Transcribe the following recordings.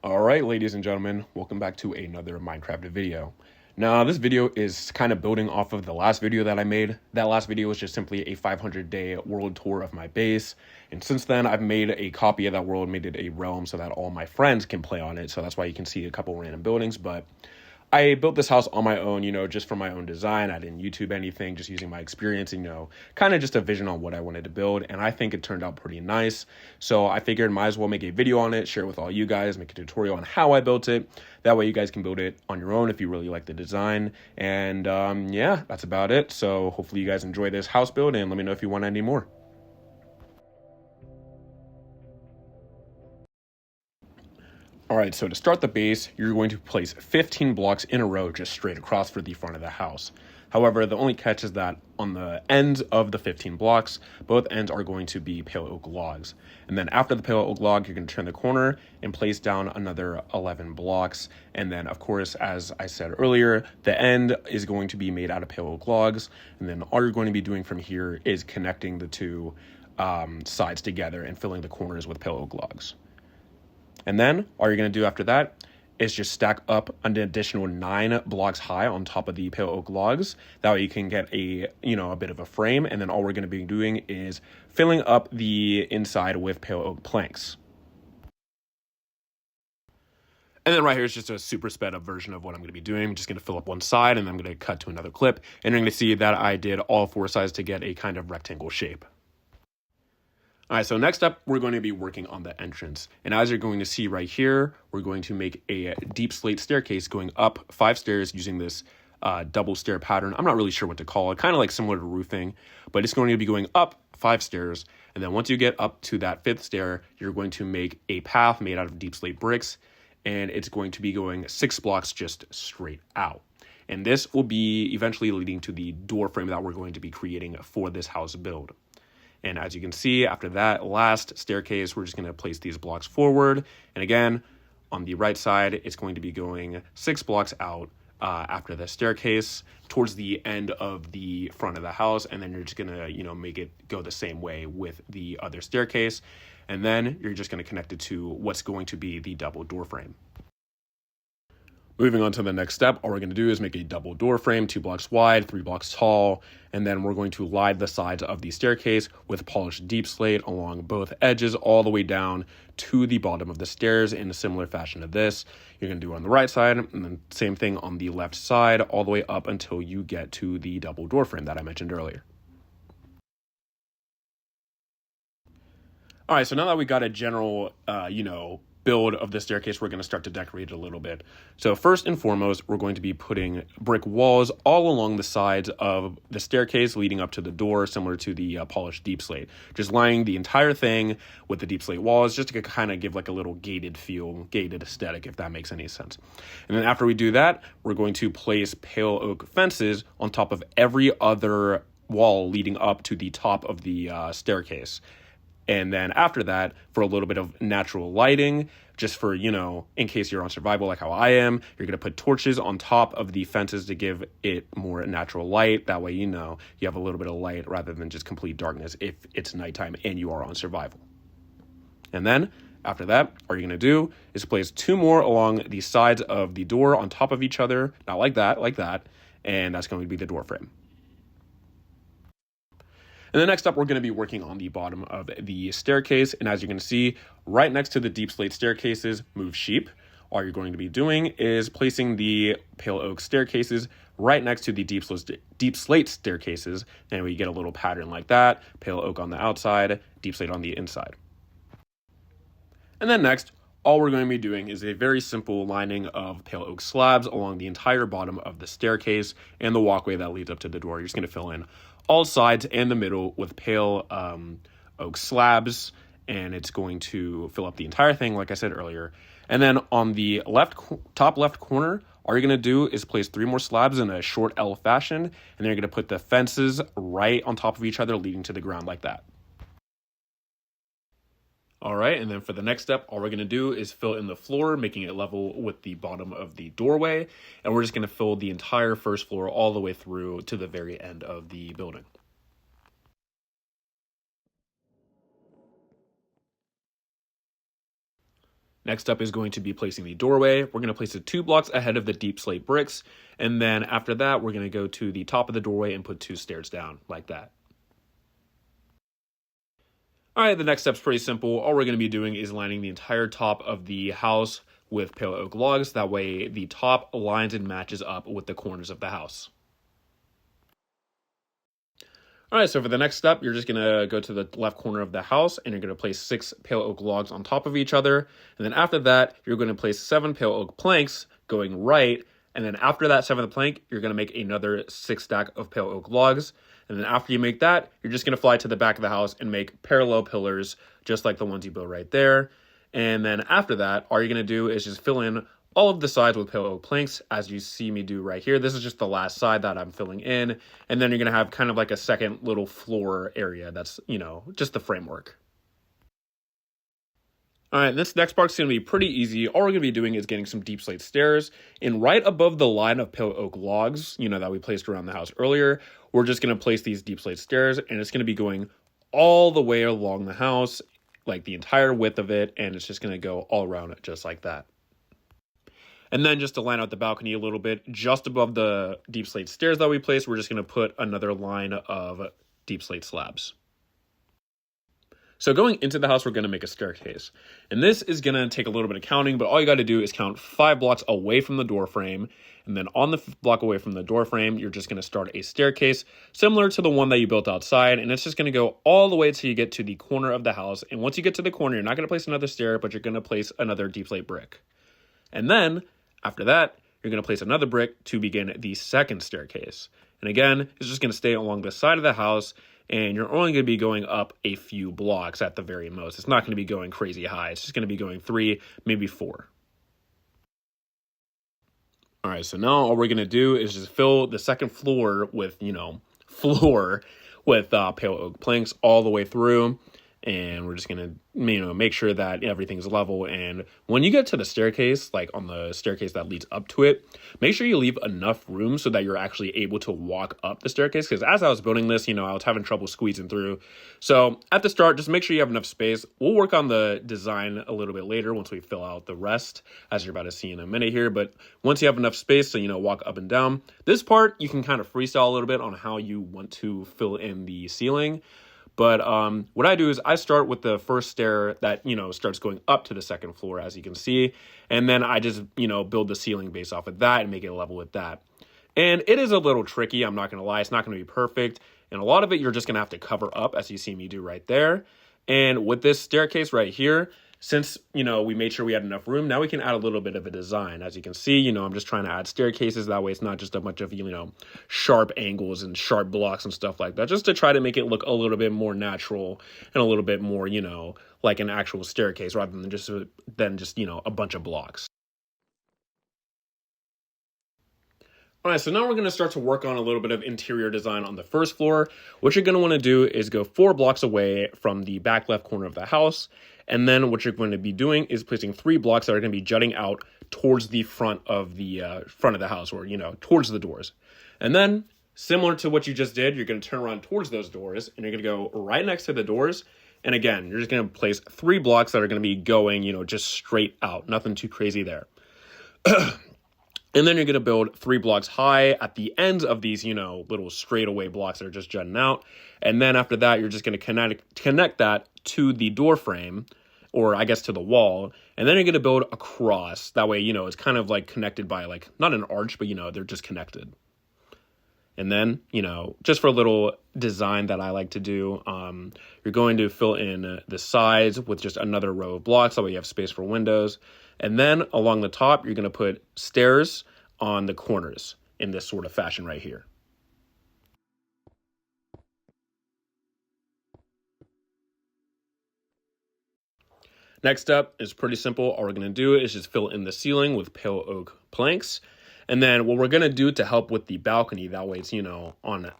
Alright, ladies and gentlemen, welcome back to another Minecraft video. Now, this video is kind of building off of the last video that I made. That last video was just simply a 500-day world tour of my base, and since then, I've made a copy of that world, made it a realm so that all my friends can play on it, so that's why you can see a couple random buildings, but I built this house on my own, just for my own design. I didn't YouTube anything, just using my experience, kind of just a vision on what I wanted to build. And I think it turned out pretty nice. So I figured might as well make a video on it, share it with all you guys, make a tutorial on how I built it. That way you guys can build it on your own if you really like the design. And yeah, that's about it. So hopefully you guys enjoy this house build and let me know if you want any more. Alright, so to start the base, you're going to place 15 blocks in a row just straight across for the front of the house. However, the only catch is that on the ends of the 15 blocks, both ends are going to be pale oak logs. And then after the pale oak log, you're going to turn the corner and place down another 11 blocks. And then, of course, as I said earlier, the end is going to be made out of pale oak logs. And then all you're going to be doing from here is connecting the two sides together and filling the corners with pale oak logs. And then all you're going to do after that is just stack up an additional 9 blocks high on top of the pale oak logs. That way you can get a bit of a frame. And then all we're going to be doing is filling up the inside with pale oak planks. And then right here is just a super sped up version of what I'm going to be doing. I'm just going to fill up one side and then I'm going to cut to another clip. And you're going to see that I did all 4 sides to get a kind of rectangle shape. All right, so next up, we're going to be working on the entrance. And as you're going to see right here, we're going to make a deep slate staircase going up 5 stairs using this double stair pattern. I'm not really sure what to call it, kind of like similar to roofing, but it's going to be going up 5 stairs. And then once you get up to that 5th stair, you're going to make a path made out of deep slate bricks. And it's going to be going 6 blocks just straight out. And this will be eventually leading to the door frame that we're going to be creating for this house build. And as you can see, after that last staircase, we're just going to place these blocks forward. And again, on the right side, it's going to be going 6 blocks out after the staircase towards the end of the front of the house. And then you're just going to, make it go the same way with the other staircase. And then you're just going to connect it to what's going to be the double door frame. Moving on to the next step, all we're going to do is make a double door frame, 2 blocks wide, 3 blocks tall, and then we're going to line the sides of the staircase with polished deep slate along both edges all the way down to the bottom of the stairs in a similar fashion to this. You're going to do it on the right side, and then same thing on the left side all the way up until you get to the double door frame that I mentioned earlier. All right, so now that we got a general, build of the staircase, we're going to start to decorate it a little bit. So first and foremost, we're going to be putting brick walls all along the sides of the staircase leading up to the door, similar to the polished deep slate. Just lining the entire thing with the deep slate walls, just to kind of give like a little gated feel, gated aesthetic, if that makes any sense. And then after we do that, we're going to place pale oak fences on top of every other wall leading up to the top of the staircase. And then after that, for a little bit of natural lighting, just for, in case you're on survival like how I am, you're going to put torches on top of the fences to give it more natural light. That way, you have a little bit of light rather than just complete darkness if it's nighttime and you are on survival. And then after that, all you're going to do is place 2 more along the sides of the door on top of each other. Not like that. And that's going to be the door frame. And then next up, we're going to be working on the bottom of the staircase. And as you can see, right next to the deep slate staircases, move sheep. All you're going to be doing is placing the pale oak staircases right next to the deep slate staircases. And we get a little pattern like that, pale oak on the outside, deep slate on the inside. And then next, all we're going to be doing is a very simple lining of pale oak slabs along the entire bottom of the staircase and the walkway that leads up to the door. You're just going to fill in all sides and the middle with pale oak slabs, and it's going to fill up the entire thing, like I said earlier. And then on the top left corner, all you're going to do is place 3 more slabs in a short L fashion, and then you're going to put the fences right on top of each other, leading to the ground like that. All right, and then for the next step, all we're going to do is fill in the floor, making it level with the bottom of the doorway. And we're just going to fill the entire first floor all the way through to the very end of the building. Next up is going to be placing the doorway. We're going to place it 2 blocks ahead of the deep slate bricks. And then after that, we're going to go to the top of the doorway and put 2 stairs down like that. All right, the next step's pretty simple. All we're going to be doing is lining the entire top of the house with pale oak logs. That way the top aligns and matches up with the corners of the house. All right, so for the next step, you're just gonna go to the left corner of the house and you're gonna place 6 pale oak logs on top of each other. And then after that, you're gonna place 7 pale oak planks going right. And then after that 7th plank, you're gonna make another 6 stack of pale oak logs. And then after you make that, you're just gonna fly to the back of the house and make parallel pillars, just like the ones you built right there. And then after that, all you're gonna do is just fill in all of the sides with pale oak planks, as you see me do right here. This is just the last side that I'm filling in. And then you're going to have kind of like a second little floor area that's, just the framework. All right, this next part's going to be pretty easy. All we're going to be doing is getting some deep slate stairs. And right above the line of pale oak logs, that we placed around the house earlier, we're just going to place these deep slate stairs. And it's going to be going all the way along the house, like the entire width of it. And it's just going to go all around it just like that. And then just to line out the balcony a little bit, just above the deep slate stairs that we placed, we're just going to put another line of deep slate slabs. So going into the house, we're going to make a staircase. And this is going to take a little bit of counting, but all you got to do is count 5 blocks away from the door frame. And then on the 5th block away from the door frame, you're just going to start a staircase similar to the one that you built outside. And it's just going to go all the way till you get to the corner of the house. And once you get to the corner, you're not going to place another stair, but you're going to place another deep slate brick. And then after that, you're going to place another brick to begin the second staircase. And again, it's just going to stay along the side of the house, and you're only going to be going up a few blocks at the very most. It's not going to be going crazy high. It's just going to be going 3, maybe 4. All right, so now all we're going to do is just fill the second floor with, pale oak planks all the way through. And we're just going to, make sure that everything's level. And when you get to the staircase, like on the staircase that leads up to it, make sure you leave enough room so that you're actually able to walk up the staircase. Because as I was building this, I was having trouble squeezing through. So at the start, just make sure you have enough space. We'll work on the design a little bit later once we fill out the rest, as you're about to see in a minute here. But once you have enough space to, walk up and down, this part, you can kind of freestyle a little bit on how you want to fill in the ceiling. But what I do is I start with the first stair that, starts going up to the second floor, as you can see. And then I just, build the ceiling based off of that and make it level with that. And it is a little tricky, I'm not going to lie. It's not going to be perfect. And a lot of it you're just going to have to cover up, as you see me do right there. And with this staircase right here, since, we made sure we had enough room, now we can add a little bit of a design. As you can see, I'm just trying to add staircases. That way it's not just a bunch of, sharp angles and sharp blocks and stuff like that, just to try to make it look a little bit more natural and a little bit more, like an actual staircase rather than just a bunch of blocks. All right, so now we're going to start to work on a little bit of interior design on the first floor. What you're going to want to do is go 4 blocks away from the back left corner of the house. And then what you're going to be doing is placing 3 blocks that are going to be jutting out towards the front of the house, or, towards the doors. And then, similar to what you just did, you're going to turn around towards those doors, and you're going to go right next to the doors. And again, you're just going to place 3 blocks that are going to be going, just straight out. Nothing too crazy there. And then you're going to build 3 blocks high at the ends of these, little straightaway blocks that are just jutting out. And then after that, you're just going to connect that to the door frame, or I guess to the wall. And then you're going to build across. That way, it's kind of like connected by like, not an arch, but, they're just connected. And then, just for a little design that I like to do, you're going to fill in the sides with just another row of blocks. That way you have space for windows. And then along the top, you're going to put stairs on the corners in this sort of fashion right here. Next up is pretty simple. All we're going to do is just fill in the ceiling with pale oak planks. And then what we're going to do to help with the balcony, that way it's, on,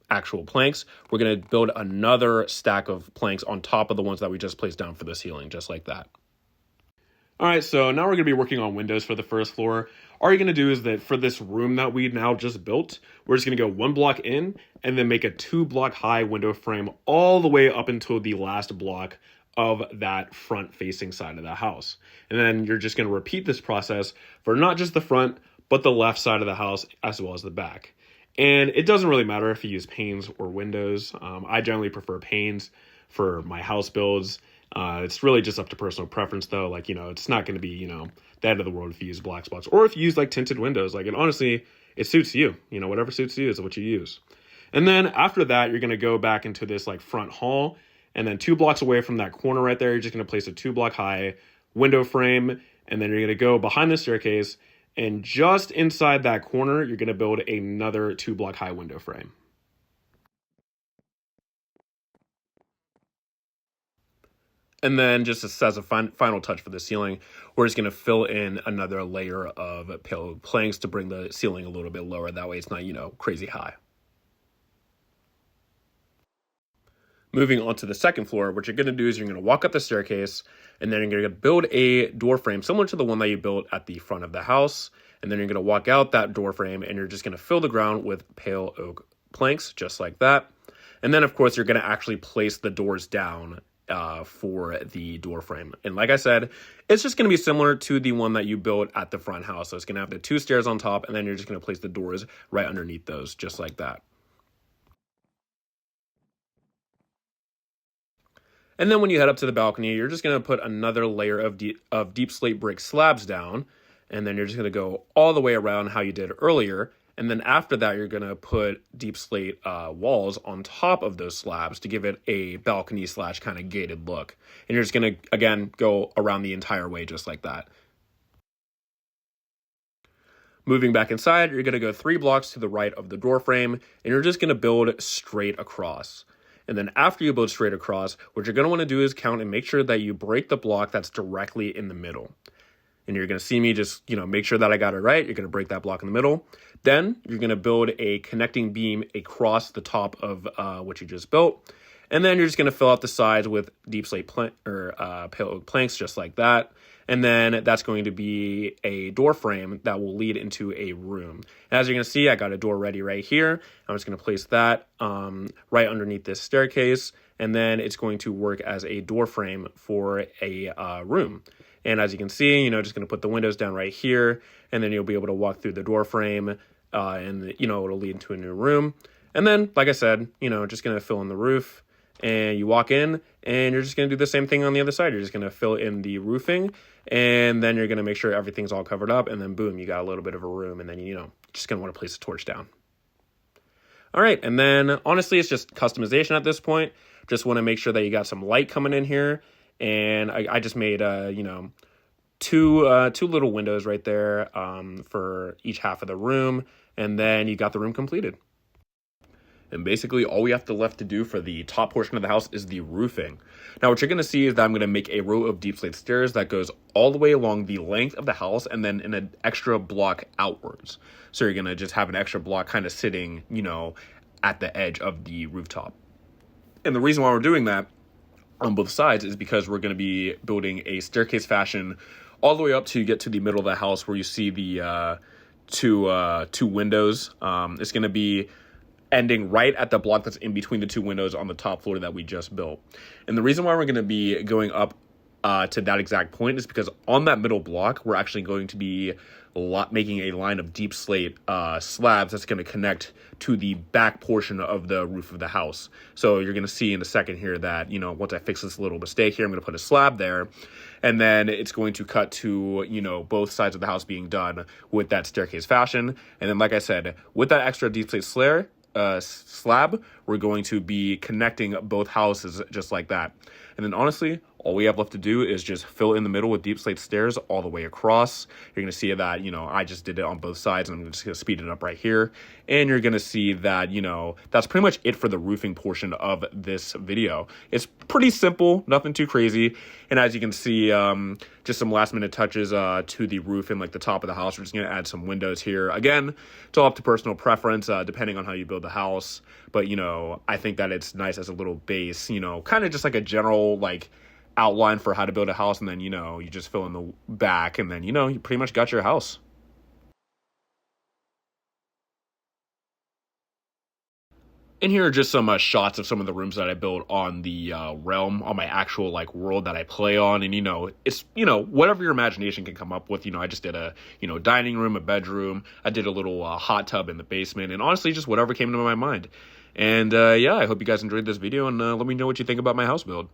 actual planks, we're going to build another stack of planks on top of the ones that we just placed down for the ceiling, just like that. All right, so now we're going to be working on windows for the first floor. All you're going to do is that for this room that we now just built, we're just going to go 1 block in and then make a 2 block high window frame all the way up until the last block of that front facing side of the house. And then you're just going to repeat this process for not just the front, but the left side of the house as well as the back. And it doesn't really matter if you use panes or windows. I generally prefer panes for my house builds. It's really just up to personal preference though. Like, it's not going to be, the end of the world if you use black spots or if you use like tinted windows. Like, and honestly, it suits you. Whatever suits you is what you use. And then after that, you're going to go back into this like front hall, and then 2 blocks away from that corner right there, you're just going to place a 2-block high window frame. And then you're going to go behind the staircase, and just inside that corner, you're going to build another 2-block high window frame. And then just as a final touch for the ceiling, we're just going to fill in another layer of pale oak planks to bring the ceiling a little bit lower. That way it's not, crazy high. Moving on to the second floor, what you're going to do is you're going to walk up the staircase, and then you're going to build a door frame similar to the one that you built at the front of the house. And then you're going to walk out that door frame, and you're just going to fill the ground with pale oak planks, just like that. And then, of course, you're going to actually place the doors down for the door frame. And like I said, it's just going to be similar to the one that you built at the front house. So it's going to have the 2 stairs on top, and then you're just going to place the doors right underneath those, just like that. And then when you head up to the balcony, you're just going to put another layer of deep slate brick slabs down. And then you're just going to go all the way around how you did earlier. And then after that, you're going to put deep slate walls on top of those slabs to give it a balcony / kind of gated look. And you're just going to, again, go around the entire way just like that. Moving back inside, you're going to go 3 blocks to the right of the door frame, and you're just going to build straight across. And then after you build straight across, what you're going to want to do is count and make sure that you break the block that's directly in the middle. And you're going to see me just, make sure that I got it right. You're going to break that block in the middle. Then you're going to build a connecting beam across the top of what you just built. And then you're just going to fill out the sides with deep slate pale oak planks, just like that. And then that's going to be a door frame that will lead into a room. And as you're going to see, I got a door ready right here. I'm just going to place that right underneath this staircase. And then it's going to work as a door frame for a room. And as you can see, just going to put the windows down right here. And then you'll be able to walk through the door frame and, it'll lead into a new room. And then, like I said, just going to fill in the roof. And you walk in, and you're just going to do the same thing on the other side. You're just going to fill in the roofing, and then you're going to make sure everything's all covered up, and then boom, you got a little bit of a room, and then, just going to want to place a torch down. All right, and then honestly, it's just customization at this point. Just want to make sure that you got some light coming in here, and I just made, two little windows right there for each half of the room, and then you got the room completed. And basically all we have left to do for the top portion of the house is the roofing. Now what you're going to see is that I'm going to make a row of deep slate stairs that goes all the way along the length of the house and then in an extra block outwards. So you're going to just have an extra block kind of sitting, at the edge of the rooftop. And the reason why we're doing that on both sides is because we're going to be building a staircase fashion all the way up to get to the middle of the house where you see the two windows. It's going to be ending right at the block that's in between the 2 windows on the top floor that we just built. And the reason why we're going to be going up to that exact point is because on that middle block, we're actually going to be making a line of deep slate slabs that's going to connect to the back portion of the roof of the house. So you're going to see in a second here that, once I fix this little mistake here, I'm going to put a slab there. And then it's going to cut to, both sides of the house being done with that staircase fashion. And then, like I said, with that extra deep slate slab, we're going to be connecting both houses just like that. And then honestly, all we have left to do is just fill in the middle with deep slate stairs all the way across. You're going to see that, I just did it on both sides, and I'm just going to speed it up right here. And you're going to see that, that's pretty much it for the roofing portion of this video. It's pretty simple, nothing too crazy. And as you can see, just some last minute touches to the roof and like the top of the house. We're just going to add some windows here. Again, it's all up to personal preference, depending on how you build the house. But, I think that it's nice as a little base, kind of just like a general, outline for how to build a house, and then you just fill in the back, and then you pretty much got your house. And here are just some shots of some of the rooms that I built on the realm, on my actual like world that I play on. And, it's, whatever your imagination can come up with. I just did a, dining room, a bedroom. I did a little hot tub in the basement, and honestly, just whatever came to my mind. And yeah, I hope you guys enjoyed this video, and let me know what you think about my house build.